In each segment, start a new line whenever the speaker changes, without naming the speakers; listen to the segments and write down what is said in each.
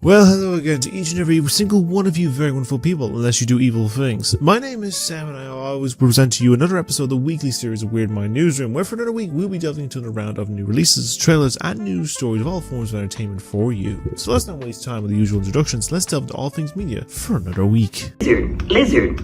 Well, hello again to each and every single one of you very wonderful people, unless you do evil things. My name is Sam and I always present to you another episode of the weekly series of Weird Mind Newsroom, where for another week we'll be delving into another round of new releases, trailers and news stories of all forms of entertainment for you. So let's not waste time with the usual introductions, let's delve into all things media for another week.
Lizard.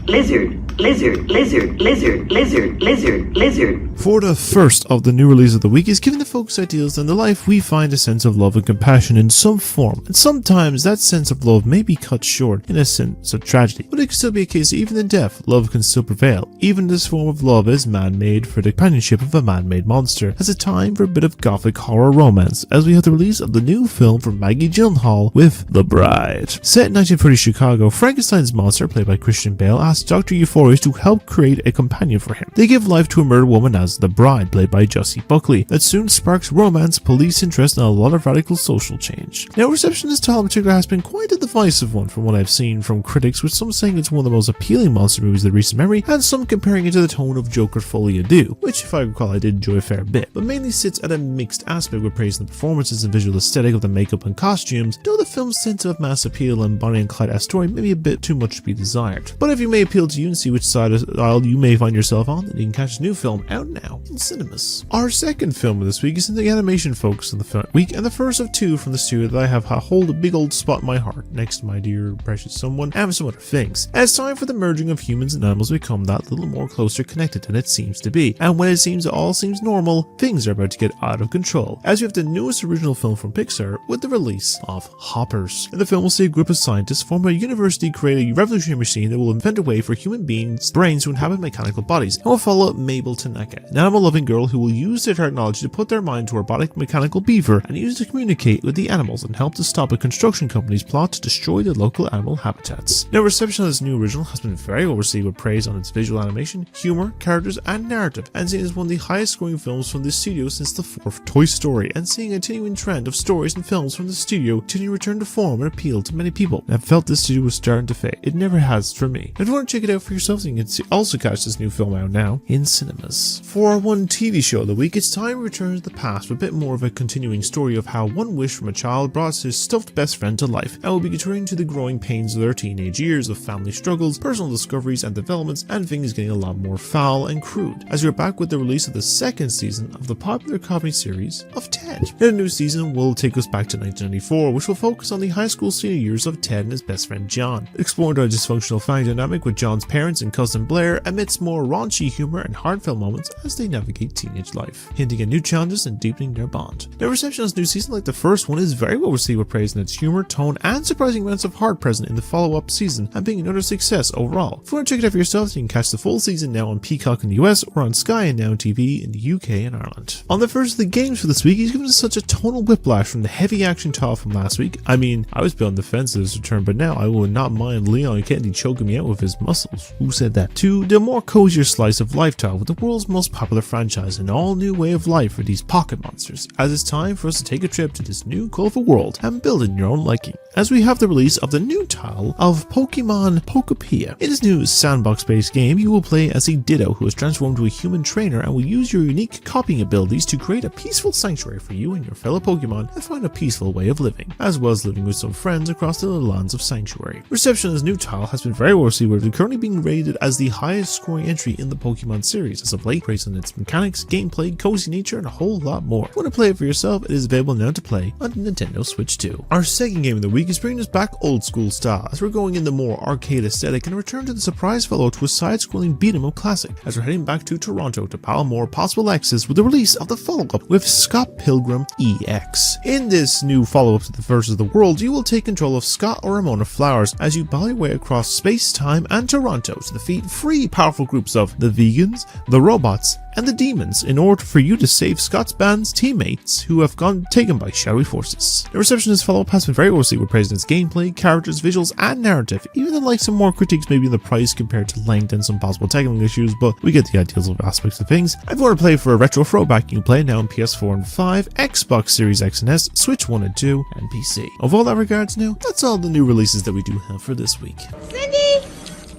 For the first of the new release of the week is giving the folks ideals and the life we find a sense of love and compassion in some form, and sometimes that sense of love may be cut short in a sense of tragedy, but it can still be a case that even in death, love can still prevail. Even this form of love is man-made for the companionship of a man-made monster, as a time for a bit of gothic horror romance, as we have the release of the new film from Maggie Gyllenhaal with The Bride. Set in 1930 Chicago, Frankenstein's monster, played by Christian Bale, asks Dr. Euphorius to help create a companion for him. They give life to a murdered woman as The Bride, played by Jussie Buckley, that soon sparks romance, police interest, and a lot of radical social change. Now, reception of this title in particular has been quite a divisive one from what I've seen from critics, with some saying it's one of the most appealing monster movies of recent memory, and some comparing it to the tone of Joker Folie à Deux, which if I recall I did enjoy a fair bit, but mainly sits at a mixed aspect with praising the performances and visual aesthetic of the makeup and costumes, though the film's sense of mass appeal and Bonnie and Clyde story may be a bit too much to be desired. But if it may appeal to you and see which side of the aisle you may find yourself on, then you can catch a new film out now in cinemas. Our second film of this week is in the animation focus of the week, and the first of two from the studio that I have hold a big old spot in my heart, next to my dear precious someone and some other things. And it's time for the merging of humans and animals to become that little more closer connected than it seems to be. And when it all seems normal, things are about to get out of control, as we have the newest original film from Pixar with the release of Hoppers. In the film, we'll see a group of scientists form a university create a revolutionary machine that will invent a way for human beings' brains to inhabit mechanical bodies, and we'll follow Mabel Tanaka, an animal-loving girl who will use their technology to put their mind to a robotic mechanical beaver and use it to communicate with the animals and help to stop a construction company's plot to destroy the local animal habitats. Now, reception of this new original has been very well received with praise on its visual animation, humor, characters, and narrative, and seen as one of the highest scoring films from this studio since the fourth Toy Story, and seeing a continuing trend of stories and films from the studio to return to form and appeal to many people. I felt this studio was starting to fade. It never has for me. If you want to check it out for yourself, you can also catch this new film out now in cinemas. For our one TV show of the week, it's time to return to the past with a bit more of a continuing story of how one wish from a child brought his stuffed best friend to life, and will be returning to the growing pains of their teenage years of family struggles, personal discoveries and developments, and things getting a lot more foul and crude, as we're back with the release of the second season of the popular comedy series of Ted. Now, the new season will take us back to 1994, which will focus on the high school senior years of Ted and his best friend John, exploring their dysfunctional family dynamic with John's parents and cousin Blair amidst more raunchy humor and heartfelt moments as they navigate teenage life, hinting at new challenges and deepening their bond. Now, reception of this new season, like the first one, is very well received with praise in its humor, tone, and surprising amounts of heart present in the follow-up season, and being another success overall. If you want to check it out for yourself, you can catch the full season now on Peacock in the US or on Sky and Now TV in the UK and Ireland. On the first of the games for this week, he's given us such a tonal whiplash from the heavy action title from last week. I mean, I was building defense of his return, but now I will not mind Leon Kennedy choking me out with his muscles. Who said that? To the more cozier slice of life title with the world's most popular franchise, an all new way of life for these pocket monsters, as it's time for us to take a trip to this new colorful world and build it in your own liking, as we have the release of the new title of Pokemon Pokopia. In this new sandbox-based game, you will play as a Ditto who is transformed to a human trainer and will use your unique copying abilities to create a peaceful sanctuary for you and your fellow Pokemon and find a peaceful way of living, as well as living with some friends across the lands of Sanctuary. Reception of this new title has been very well received, with it currently being rated as the highest scoring entry in the Pokemon series as of late, praised on its mechanics, gameplay, cozy nature, and a whole lot more. If you want to play it for yourself, it is available now to play on Nintendo Switch 2. Our second game of the week is bringing us back old school style, as we're going in the more arcade aesthetic and a return to the surprise follow to a side-scrolling beat-em-up classic, as we're heading back to Toronto to battle more possible X's with the release of the follow-up with Scott Pilgrim EX. In this new follow-up to the Versus the World, you will take control of Scott or Ramona Flowers as you battle your way across space, time, and Toronto to defeat three powerful groups of the vegans, the robots, and the demons in order for you to save Scott's band's teammates who have gone taken by shadowy forces. The reception of this follow-up has been very well received with praise in its gameplay, characters, visuals, and narrative, even though like some more critiques maybe in the price compared to length and some possible technical issues, but we get the ideals of aspects of things. If you want to play for a retro throwback, you can play now on PS4 and 5, Xbox Series X and S, Switch 1 and 2, and PC. Of all that regards now, that's all the new releases that we do have for this week.
Cindy!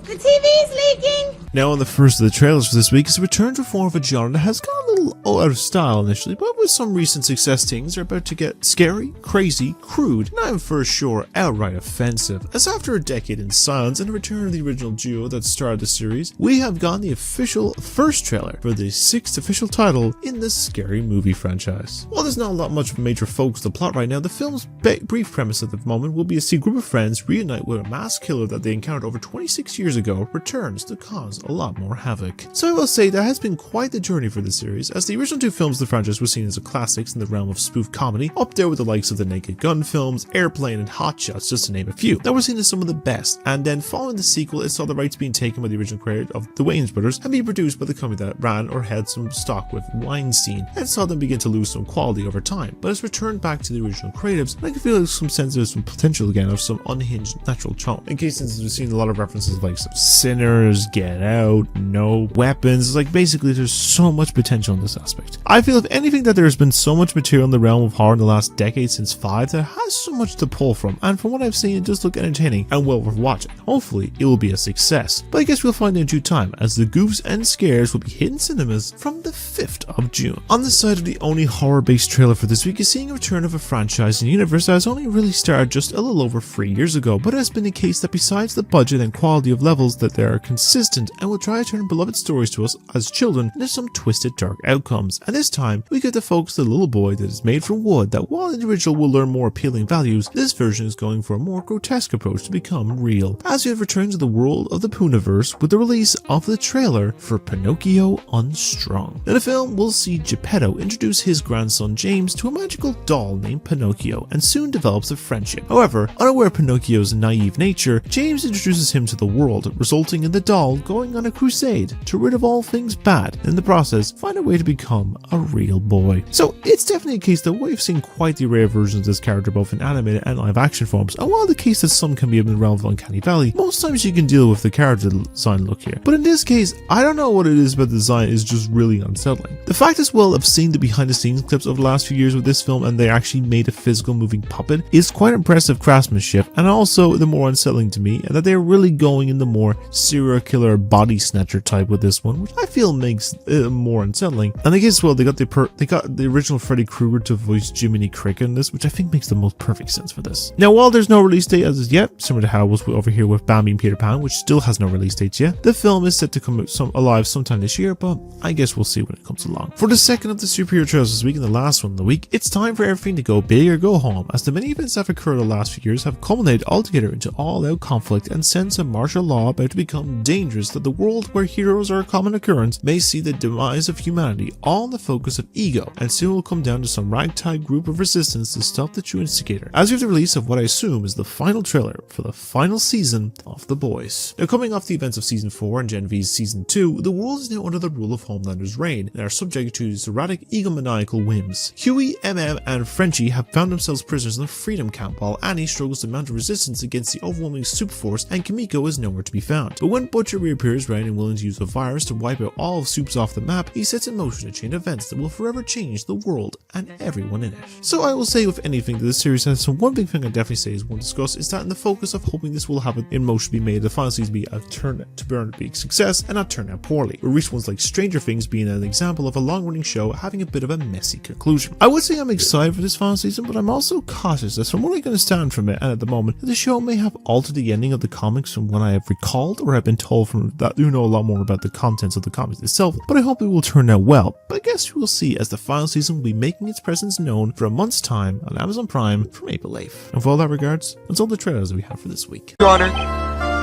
The
TV's leaking!
Now on the first of the trailers for this week is a return to a form of a genre that has gone a little out of style initially, but with some recent success things are about to get scary, crazy, crude, and I'm for sure outright offensive. As after a decade in silence and a return of the original duo that started the series, we have gotten the official first trailer for the 6th official title in the Scary Movie franchise. While there's not a lot much of a major focus to the plot right now, the film's brief premise at the moment will be to see a group of friends reunite with a mass killer that they encountered over 26 years ago returns to cause a lot more havoc. So I will say that has been quite the journey for the series, as the original 2 films of the franchise were seen as classics in the realm of spoof comedy, up there with the likes of the Naked Gun films, Airplane and Hot Shots, just to name a few, that were seen as some of the best. And then following the sequel, it saw the rights being taken by the original creator of the Wayans brothers and being produced by the company that ran or held some stock with Weinstein, and saw them begin to lose some quality over time, but has returned back to the original creatives, and I can feel like some sense of some potential again of some unhinged natural charm. In case since we've seen a lot of references like some Sinners, Get Out, No Weapons, like basically there's so much potential in this aspect. I feel if anything that there has been so much material in the realm of horror in the last decade since 5 that has so much to pull from, and from what I've seen it does look entertaining and well worth watching. Hopefully it will be a success, but I guess we'll find out in due time, as the goofs and scares will be hitting cinemas from the 5th of June. On the side of the only horror based trailer for this week is seeing a return of a franchise and universe that has only really started just a little over 3 years ago, but it has been the case that besides the budget and quality of levels that they are consistent and will try to turn beloved stories to us as children into some twisted dark outcomes. And this time we get to focus on the little boy that is made from wood that while in the original will learn more appealing values, this version is going for a more grotesque approach to become real, as we have returned to the world of the Puniverse with the release of the trailer for Pinocchio Unstrung. In the film we'll see Geppetto introduce his grandson James to a magical doll named Pinocchio and soon develops a friendship. However, unaware of Pinocchio's naive nature, James introduces him to the world, resulting in the doll going on a crusade to rid of all things bad, and in the process find a way to become a real boy. So it's definitely a case that we've seen quite the array of versions of this character both in animated and live action forms, and while the case that some can be in the realm of Uncanny Valley, most times you can deal with the character design look here. But in this case, I don't know what it is about the design is just really unsettling. The fact as well of seeing the behind the scenes clips over the last few years with this film and they actually made a physical moving puppet is quite impressive craftsmanship, and also the more unsettling to me and that they're really going in the more serial killer body snatcher type with this one, which I feel makes it more unsettling. And I guess well they got the original Freddy Krueger to voice Jiminy Cricket in this, which I think makes the most perfect sense for this. Now while there's no release date as of yet, similar to how it was over here with Bambi and Peter Pan, which still has no release dates yet, the film is set to come out alive sometime this year, but I guess we'll see when it comes along. For the second of the superhero trailers this week and the last one of the week, it's time for everything to go big or go home, as the many events that have occurred the last few years have culminated altogether into all-out conflict and sense of martial law about to become dangerous, that the world where heroes are a common occurrence may see the demise of humanity all in the focus of ego, and soon will come down to some ragtag group of resistance to stop the true instigator, as we have the release of what I assume is the final trailer for the final season of The Boys. Now coming off the events of season 4 and Gen V's season 2, the world is now under the rule of Homelander's reign and are subject to his erratic egomaniacal whims. Huey, MM and Frenchie have found themselves prisoners in a freedom camp, while Annie struggles to mount a resistance against the overwhelming soup force, and Kimiko is nowhere to be found. But when Butcher reappears ready and willing to use a virus to wipe out all of Soups off the map, he sets in motion a chain of events that will forever change the world and everyone in it. So I will say with anything that this series has, so one big thing I definitely say is one to discuss is that in the focus of hoping this will have it in motion be made, the final season be a turn to burn to be a success and not turn out poorly, or recent ones like Stranger Things being an example of a long-running show having a bit of a messy conclusion. I would say I'm excited for this final season, but I'm also cautious as from what I can understand from it and at the moment, the show may have altered the ending of the comics from what I have recalled or have been told from that who know a lot more about the contents of the comics itself, but I hope it will turn out well. But I guess we will see, as the final season will be making its presence known for a month's time on Amazon Prime from April 8th. And for all that regards, that's all the trailers that we have for this week.
Your Honor,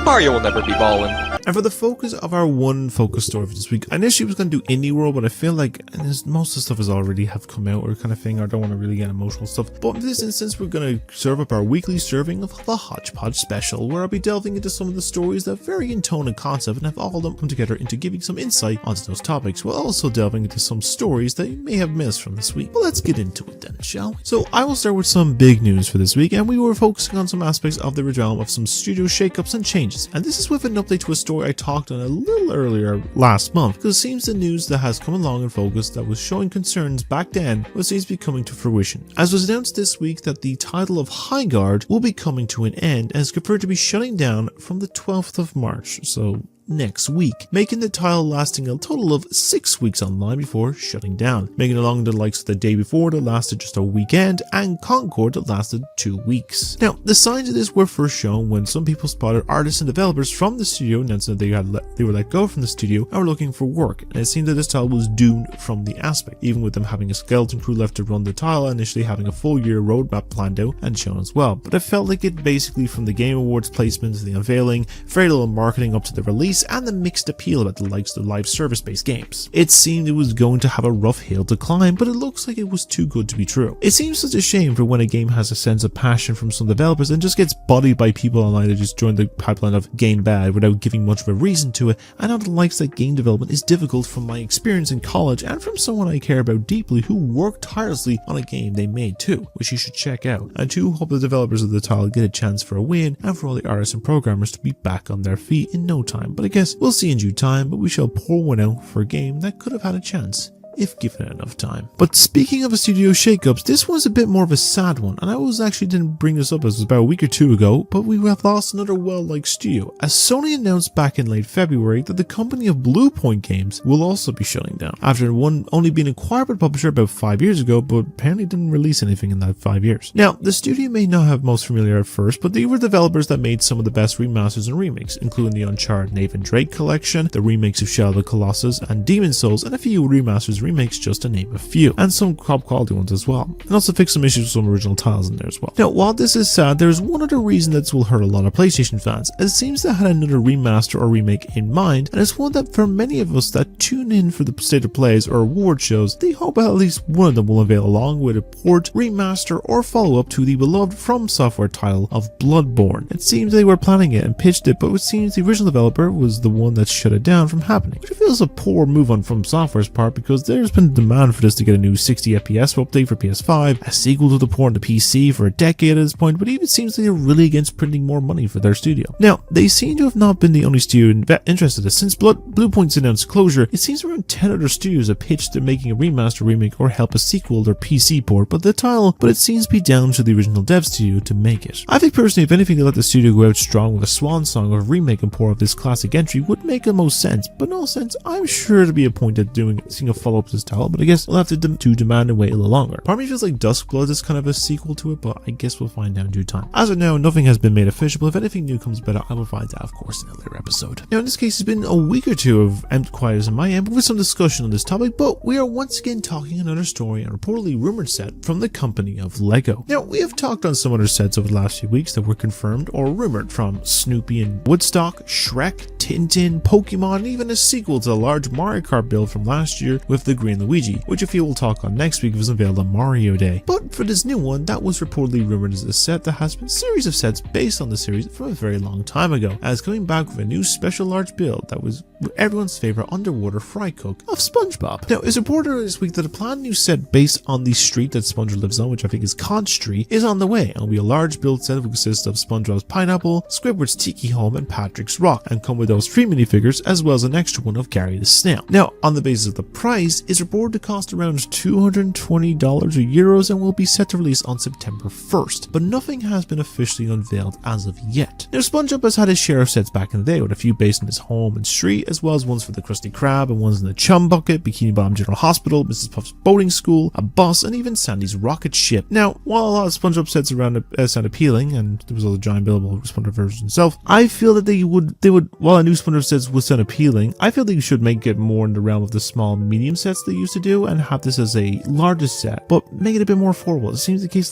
Mario will never be ballin'.
And for the focus of our one focus story for this week, I initially was going to do Indie World, but I feel like most of the stuff has already have come out or kind of thing, or I don't want to really get emotional stuff. But in this instance, we're going to serve up our weekly serving of the Hodgepodge Special, where I'll be delving into some of the stories that vary in tone and concept and have all of them come together into giving some insight onto those topics, while also delving into some stories that you may have missed from this week. But let's get into it then, shall we? So I will start with some big news for this week, and we were focusing on some aspects of the realm of some studio shakeups and changes changes, and this is with an update to a story I talked on a little earlier last month, because it seems the news that has come along in focus that was showing concerns back then what seems to be coming to fruition, as was announced this week that the title of Highguard will be coming to an end and is confirmed to be shutting down from the 12th of March, so next week, making the title lasting a total of 6 weeks online before shutting down, making it along the likes of the Day Before that lasted just a weekend and Concord that lasted 2 weeks. Now, the signs of this were first shown when some people spotted artists and developers from the studio announcing that they were let go from the studio and were looking for work, and it seemed that this title was doomed from the aspect, even with them having a skeleton crew left to run the title and initially having a full year roadmap planned out and shown as well. But it felt like it basically, from the Game Awards placements, the unveiling, very little marketing up to the release, and the mixed appeal about the likes of live service-based games. It seemed it was going to have a rough hill to climb, but it looks like it was too good to be true. It seems such a shame for when a game has a sense of passion from some developers and just gets bodied by people online that just join the pipeline of game bad without giving much of a reason to it. I know the likes that game development is difficult from my experience in college and from someone I care about deeply who worked tirelessly on a game they made too, which you should check out. I do hope the developers of the title get a chance for a win and for all the artists and programmers to be back on their feet in no time, but I guess we'll see in due time, but we shall pour one out for a game that could have had a chance if given it enough time. But speaking of a studio shakeups, this one's a bit more of a sad one, and I didn't bring this up as it was about a week or two ago, but we have lost another well-liked studio, as Sony announced back in late February that the company of Blue Point Games will also be shutting down, after one only being acquired by the publisher about 5 years ago, but apparently didn't release anything in that 5 years. Now, the studio may not have most familiar at first, but they were developers that made some of the best remasters and remakes, including the Uncharted Nathan Drake collection, the remakes of Shadow of the Colossus and Demon Souls, and a few remasters remakes, just to name a few, and some top quality ones as well, and also fix some issues with some original titles in there as well. Now, while this is sad, there is one other reason that this will hurt a lot of PlayStation fans, as it seems they had another remaster or remake in mind, and it's one that for many of us that tune in for the state of plays or award shows, they hope at least one of them will unveil along with a port, remaster, or follow-up to the beloved From Software title of Bloodborne. It seems they were planning it and pitched it, but it seems the original developer was the one that shut it down from happening, which feels a poor move on From Software's part, because there's been demand for this to get a new 60 FPS update for PS5, a sequel to the port on the PC for a decade at this point, but it even seems like they're really against printing more money for their studio. Now, they seem to have not been the only studio interested in this. Since Blue Point's announced closure, it seems around 10 other studios have pitched they're making a remaster, remake, or help a sequel or PC port, but it seems to be down to the original dev studio to make it. I think personally, if anything, they let the studio go out strong with a swan song of remake and port of this classic entry would make the most sense, but in all sense, I'm sure to be a point at seeing a follow-up to this title, but I guess we'll have to demand and wait a little longer. Part of me feels like Duskblood is kind of a sequel to it, but I guess we'll find out in due time. As of now, nothing has been made official, but if anything new comes about it, I will provide that, of course, in a later episode. Now, in this case, it's been a week or two of quiet on my end, but with some discussion on this topic, but we are once again talking another story and reportedly rumored set from the company of Lego. Now, we have talked on some other sets over the last few weeks that were confirmed or rumored, from Snoopy and Woodstock, Shrek, Tintin, Pokemon, and even a sequel to the large Mario Kart build from last year with the Green Luigi, which I feel we'll talk on next week if it's unveiled on Mario Day. But for this new one, that was reportedly rumored as a set that has been a series of sets based on the series from a very long time ago, as coming back with a new special large build that was everyone's favorite underwater fry cook of Spongebob. Now, it's reported this week that a planned new set based on the street that SpongeBob lives on, which I think is Conch Street, is on the way, and will be a large build set that will consist of SpongeBob's Pineapple, Squidward's Tiki Home, and Patrick's Rock, and come with those 3 minifigures as well as an extra one of Gary the Snail. Now, on the basis of the price, it's reported to cost around $220 or euros and will be set to release on September 1st, but nothing has been officially unveiled as of yet. Now, SpongeBob has had his share of sets back in the day, with a few based on his home and street, as well as ones for the Krusty Krab and ones in the Chum Bucket, Bikini Bottom General Hospital, Mrs. Puff's boating school, a bus, and even Sandy's rocket ship. Now, while a lot of SpongeBob sets sound appealing, and there was all the giant billable SpongeBob version himself, I feel that they would, while a new SpongeBob sets would sound appealing, I feel they should make it more in the realm of the small, medium sets they used to do, and have this as a largest set, but make it a bit more affordable. It seems the case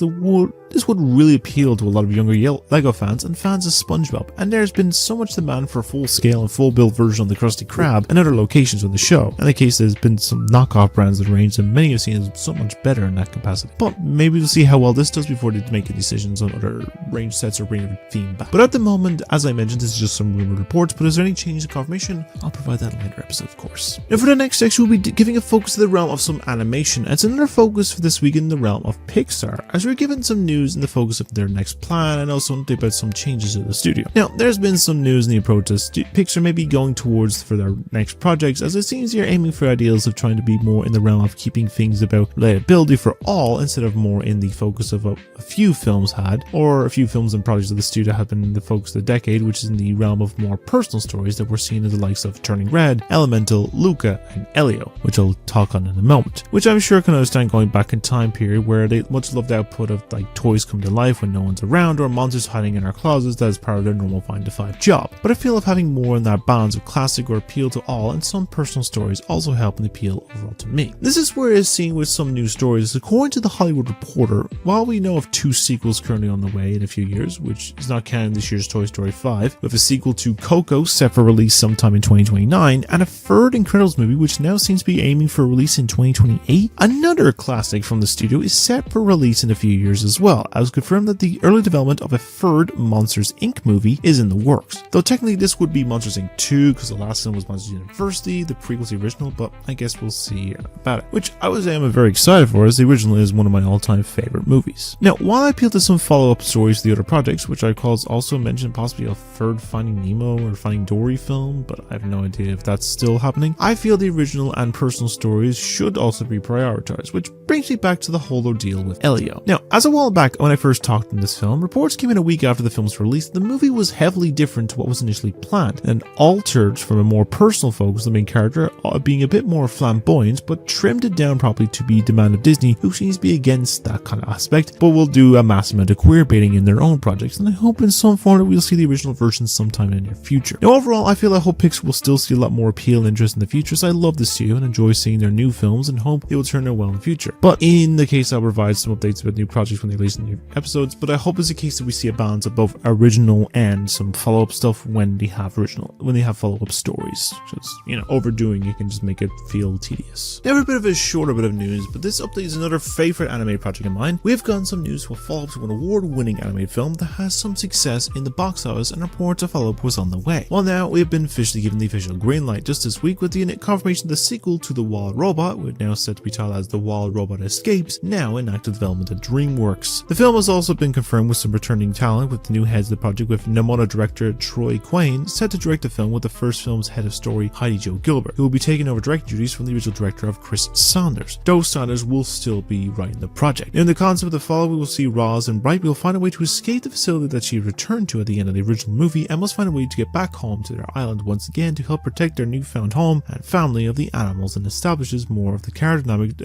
this would really appeal to a lot of younger Lego fans and fans of SpongeBob, and there's been so much demand for a full-scale and full-build version of the Krusty Krab and other locations on the show. In the case, there's been some knockoff brands that range, and many have seen it so much better in that capacity. But maybe we'll see how well this does before they make decisions on other range sets or bring a theme back. But at the moment, as I mentioned, this is just some rumored reports, but is there any change in confirmation? I'll provide that in a later episode, of course. Now, for the next section, we'll be giving a focus to the realm of some animation, and it's another focus for this week in the realm of Pixar, as we're given some news in the focus of their next plan and also an update about some changes to the studio. Now, there's been some news in the approach Pixar may be going towards for their next projects, as it seems they're aiming for ideals of trying to be more in the realm of keeping things about relatability for all instead of more in the focus of a few films had, or a few films and projects of the studio have been in the focus of the decade, which is in the realm of more personal stories that we're seeing in the likes of Turning Red, Elemental, Luca, and Elio, which I'll talk on in a moment, which I'm sure can understand going back in time period where they much loved the output of like toys come to life when no one's around, or monsters hiding in our closets that is part of their normal 9-to-5 job. But I feel of having more in that balance of classic or appeal to all and some personal stories also help in the appeal overall to me. This is where it's seen with some new stories. According to the Hollywood Reporter, while we know of 2 sequels currently on the way in a few years, which is not counting this year's Toy Story 5, with a sequel to Coco set for release sometime in 2029, and a third Incredibles movie which now seems to be aiming for release in 2028, another classic from the studio is set for release in a few years as well, as confirmed that the early development of a third Monsters Inc. movie is in the works. Though technically this would be Monsters Inc. 2, because the last one was Monsters University, the prequel to the original, but I guess we'll see about it. Which I would say I'm very excited for, as the original is one of my all-time favorite movies. Now, while I appeal to some follow-up stories to the other projects, which I also mentioned possibly a third Finding Nemo or Finding Dory film, but I have no idea if that's still happening, I feel the original and personal stories should also be prioritized, which brings me back to the whole ordeal with Elio. Now, as a while back when I first talked in this film, reports came in a week after the film's release. The movie was heavily different to what was initially planned, and altered from a more personal focus, the main character being a bit more flamboyant, but trimmed it down properly to be demand of Disney, who seems to be against that kind of aspect, but will do a massive amount of queer baiting in their own projects, and I hope in some form that we'll see the original version sometime in the near future. Now, overall, I feel I hope Pixar will still see a lot more appeal and interest in the future, as I love the studio and enjoy seeing their new films and hope they will turn out well in the future. But in the case, I'll provide some updates about new projects when they release new episodes, but I hope it's a case that we see a balance of both original and some follow-up stuff when they have follow-up stories. Just, overdoing it can just make it feel tedious. Now, a bit of a shorter bit of news, but this update is another favorite animated project of mine. We've gotten some news for follow-up to an award-winning animated film that has some success in the box office, and reports a follow-up was on the way. Well, now we have been officially given the official green light just this week with the confirmation of the sequel to The Wild Robot, which now set to be titled as The Wild Robot Escapes, now in active development at DreamWorks. The film has also been confirmed with some returning talent, with the new heads of the project, with Namora director Troy Quane set to direct the film, with the first film's head of story Heidi Jo Gilbert, who will be taking over directing duties from the original director of Chris Saunders. Though Saunders will still be writing the project. In the concept of the follow, we will see Roz and Bright will find a way to escape the facility that she returned to at the end of the original movie, and must find a way to get back home to their island once again to help protect their newfound home and family of the animals, and establishes more of the character dynamic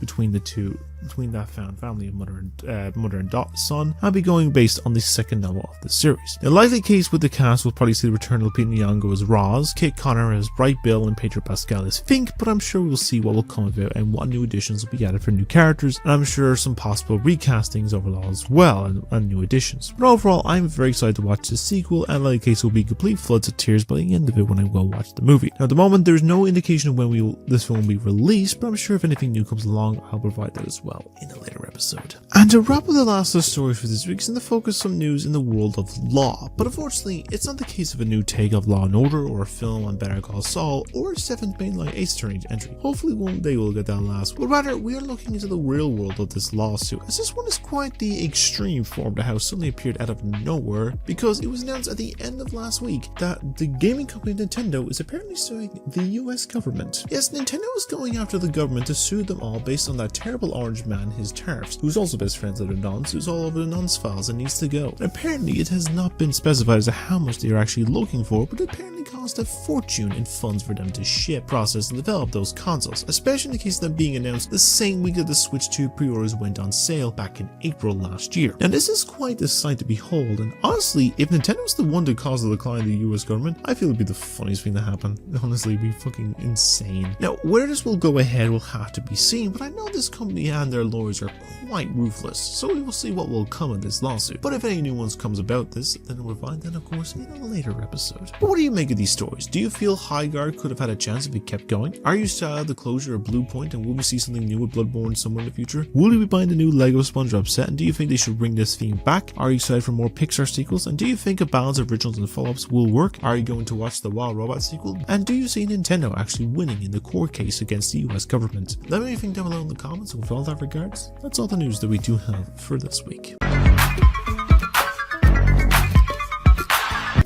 between that found family of mother and son, and be going based on the second novel of the series. The likely case with the cast will probably see the return of Lupita Nyong'o as Roz, Kit Connor as Bright Bill, and Pedro Pascal as Fink, but I'm sure we'll see what will come of it and what new additions will be added for new characters, and I'm sure some possible recastings overall as well, and new additions. But overall, I'm very excited to watch this sequel, and likely case will be complete floods of tears by the end of it when I will watch the movie. Now, at the moment, there's no indication of when this film will be released, but I'm sure if anything new comes along, I'll provide that as well in a later episode. And to wrap up the last of the stories for this week is in the focus some news in the world of law, but unfortunately it's not the case of a new take of Law & Order, or a film on Better Call Saul, or a 7th mainline Ace Attorney entry. Hopefully one day we'll get that last, but rather we are looking into the real world of this lawsuit, as this one is quite the extreme form to how it suddenly appeared out of nowhere, because it was announced at the end of last week that the gaming company Nintendo is apparently suing the US government. Yes, Nintendo is going after the government to sue them all based on that terrible orange man, his tariffs, who's also best friends with the Nons, who's all over the Nons files and needs to go. And apparently it has not been specified as to how much they are actually looking for, but it apparently cost a fortune in funds for them to ship, process, and develop those consoles, especially in the case of them being announced the same week that the Switch 2 pre-orders went on sale back in April last year. Now, this is quite a sight to behold, and honestly, if Nintendo was the one to cause the decline of the US government, I feel it'd be the funniest thing to happen. Honestly, it'd be fucking insane. Now, where this will go ahead will have to be seen, but I know this company and their lawyers are quite ruthless, so we will see what will come of this lawsuit. But if any new ones comes about this, then we'll find that, of course, in a later episode. But what do you make of these stories. Do you feel Highguard could have had a chance if it kept going? Are you sad the closure of Blue Point, and will we see something new with Bloodborne somewhere in the future? Will you be buying the new Lego Spongebob set, and do you think they should bring this theme back? Are you excited for more Pixar sequels, and do you think a balance of originals and follow-ups will work? Are you going to watch the Wild Robot sequel? And do you see Nintendo actually winning in the court case against the US government? Let me know what you think down below in the comments, and with all that regards, that's all the news that we do have for this week.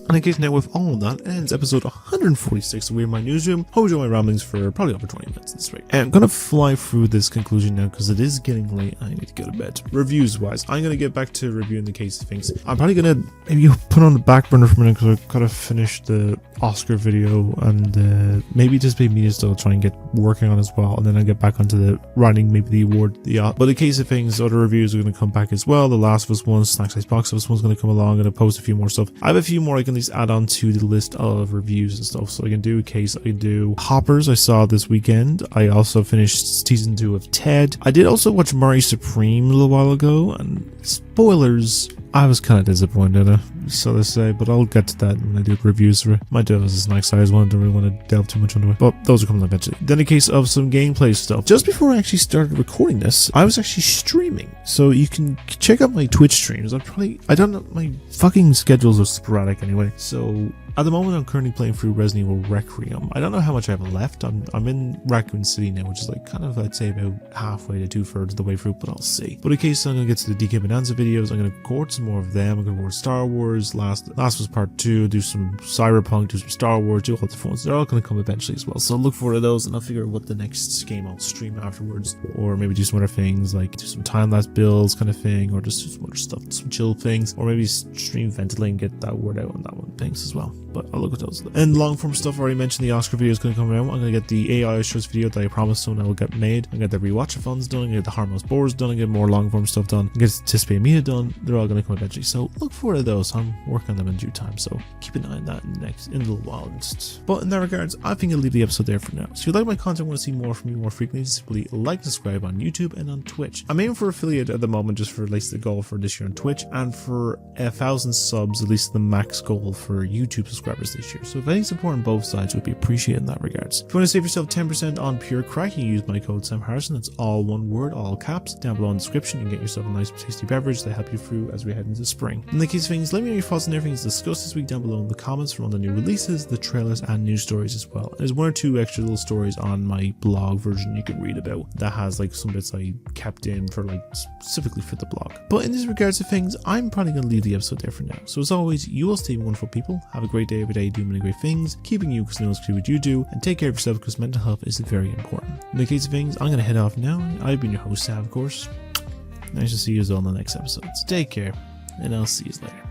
And in case now with all of that ends episode 146 of Weird My Newsroom. Hope you enjoy my ramblings for probably over 20 minutes this week. And I'm gonna fly through this conclusion now because it is getting late and I need to go to bed. Reviews wise, I'm gonna get back to reviewing the case of things. I'm probably gonna maybe put on the back burner for a minute because I've gotta finish the Oscar video and maybe just be media still try and get working on as well, and then I'll get back onto the writing maybe the award. But the case of things, other reviews are gonna come back as well. The Last of Us one, Snack Size Box Office one's gonna come along. I'm gonna post a few more stuff. I have a few more I can at least add on to the list of reviews and stuff. So I can do a case, I can do Hoppers I saw this weekend. I also finished season 2 of Ted. I did also watch Murray Supreme a little while ago, and spoilers, I was kind of disappointed, so to say, but I'll get to that when I do reviews for it. Might do it as a snack size one, don't really want to delve too much into it, but those are coming eventually. Then a case of some gameplay stuff. Just before I actually started recording this, I was actually streaming, so you can check out my Twitch streams. I don't know, my fucking schedules are sporadic anyway, so at the moment I'm currently playing through Resident Evil Requiem. I don't know how much I have left. I'm in Raccoon City now, which is like kind of, I'd say, about halfway to 2/3 of the way through, but I'll see. But in case I'm gonna get to the DK Bonanza videos, I'm gonna record some more of them. I'm gonna record Star Wars, Last was Part 2, do some Cyberpunk, do some Star Wars, do all the phones. They're all gonna come eventually as well. So look forward to those, and I'll figure out what the next game I'll stream afterwards, or maybe do some other things like do some time-lapse builds kind of thing, or just do some other stuff, some chill things, or maybe stream Ventilating, get that word out on that one things as well. But I'll look at those. And long form stuff, I already mentioned the Oscar video is going to come out. I'm going to get the AI shorts video that I promised soon I will get made. I'm going to get the rewatchathons done, I'm going to get the Harmless Boars done, and get more long form stuff done, and get Anticipate Media done. They're all going to come eventually. So look forward to those. I'm working on them in due time. So keep an eye on that in a little while. But in that regards, I think I'll leave the episode there for now. So if you like my content, want to see more from me more frequently, simply like and subscribe on YouTube and on Twitch. I'm aiming for affiliate at the moment, just for at least the goal for this year on Twitch, and for 1,000 subs, at least the max goal for YouTube subscribers this year. So if any support on both sides would be appreciated in that regards. If you want to save yourself 10% on pure crack, you can use my code Sam Harrison. That's all one word, all caps. Down below in the description, you can get yourself a nice tasty beverage that help you through as we head into spring. In the case of things, let me know your thoughts on everything discussed this week down below in the comments from all the new releases, the trailers, and news stories as well. There's one or two extra little stories on my blog version you can read about that has like some bits I kept in for like specifically for the blog. But in this regards of things, I'm probably going to leave the episode there for now. So as always, you all stay wonderful people. Have a great day every day, do many great things, keeping you because no one's what you do, and take care of yourself because mental health is very important. In the case of things, I'm going to head off now. I've been your host, Sam, of course. Nice to see you all in the next episode. So take care, and I'll see you later.